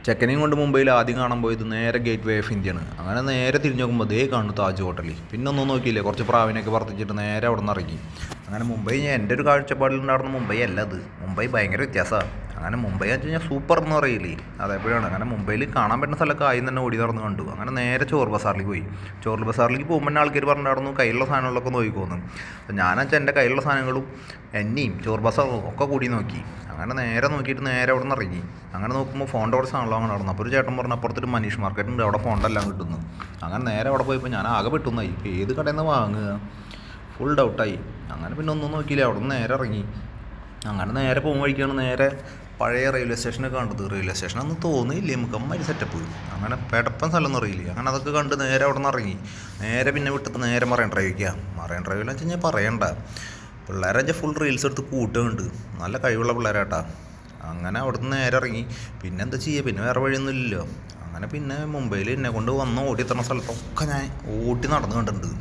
ചെക്കനെയും കൊണ്ട് മുംബൈയിൽ ആദ്യം കാണാൻ പോയത് നേരെ ഗേറ്റ് വേ ഓഫ് ഇന്ത്യയാണ്. അങ്ങനെ നേരെ തിരിഞ്ഞ് നോക്കുമ്പോൾ ദേ കാണുന്നു താജ് ഹോട്ടലിൽ. പിന്നെ ഒന്നും നോക്കിയില്ലേ, കുറച്ച് പ്രാവിനൊക്കെ വർദ്ധിച്ചിട്ട് നേരെ അവിടെ നിന്ന് ഇറങ്ങി. അങ്ങനെ മുംബൈ എൻ്റെ ഒരു കാഴ്ചപ്പാടിലുണ്ടായിരുന്ന മുംബൈ അല്ല അത്. മുംബൈ ഭയങ്കര വ്യത്യാസമാണ്. അങ്ങനെ മുംബൈ എന്ന് വെച്ച് കഴിഞ്ഞാൽ സൂപ്പർ എന്ന് പറയില്ലേ, അതേപോലെയാണ്. അങ്ങനെ മുംബൈയിൽ കാണാൻ പറ്റുന്ന സ്ഥലമൊക്കെ ആദ്യം തന്നെ ഓടി നടന്ന് കണ്ടു. അങ്ങനെ നേരെ ചോർ ബസാറിലേക്ക് പോയി. ചോർ ബസാറിലേക്ക് പോകുമ്പോൾ തന്നെ ആൾക്കാർ പറഞ്ഞിട്ടുണ്ടായിരുന്നു കയ്യിലുള്ള സാധനങ്ങളൊക്കെ നോക്കിക്കോന്ന്. അപ്പോൾ ഞാനെച്ചാൽ എൻ്റെ കയ്യിലുള്ള സാധനങ്ങളും എന്നെയും ചോർ ബസാറും ഒക്കെ കൂടി നോക്കി. അങ്ങനെ നേരെ നോക്കിയിട്ട് നേരെ അവിടെ നിന്ന് ഇറങ്ങി. അങ്ങനെ നോക്കുമ്പോൾ ഫോണിൻ്റെ കുറച്ച് സാധനങ്ങളോ അങ്ങനെ നടന്നു. അപ്പോൾ ഒരു ചേട്ടൻ പറഞ്ഞു അപ്പുറത്തൊരു മനീഷ് മാർക്കറ്റ് ഉണ്ട്, അവിടെ ഫോണിൻ്റെ എല്ലാം കിട്ടുന്നു. അങ്ങനെ നേരെ അവിടെ പോയപ്പോൾ ഞാൻ ആകെ പെട്ടുന്നായി. ഇപ്പോൾ ഏത് കടയിൽ നിന്ന് വാങ്ങുക, ഫുൾ ഡൗട്ടായി. അങ്ങനെ പിന്നെ ഒന്നും നോക്കിയില്ല, അവിടെ നിന്ന് നേരെ ഇറങ്ങി. അങ്ങനെ നേരെ പോകും വഴിക്കാണ് നേരെ പഴയ റെയിൽവേ സ്റ്റേഷനൊക്കെ കണ്ടത്. റെയിൽവേ സ്റ്റേഷനൊന്നും തോന്നിയില്ലേ നമുക്ക്, അമ്മ സെറ്റപ്പ്. അങ്ങനെ പെടപ്പൻ സ്ഥലമൊന്നും അറിയില്ല. അങ്ങനെ അതൊക്കെ കണ്ട് നേരെ അവിടെ നിന്ന് ഇറങ്ങി. നേരെ പിന്നെ വിട്ടിട്ട് നേരെ മറൈൻ ഡ്രൈവിലേക്കാണ്. മറൈൻ ഡ്രൈവിലെന്ന് വെച്ച് കഴിഞ്ഞാൽ പറയണ്ട, പിള്ളേരെ ഫുൾ റീൽസ് എടുത്ത് കൂട്ടുന്നുണ്ട്. നല്ല കഴിവുള്ള പിള്ളേരാട്ടാ. അങ്ങനെ അവിടുന്ന് നേരെ ഇറങ്ങി. പിന്നെ എന്താ ചെയ്യുക, പിന്നെ വേറെ വഴിയൊന്നും ഇല്ലല്ലോ. അങ്ങനെ പിന്നെ മുംബൈയിൽ എന്നെ കൊണ്ട് വന്ന് ഓടി എത്തുന്ന സ്ഥലത്തൊക്കെ ഞാൻ ഓടി നടന്നു കണ്ടിട്ടുണ്ട്.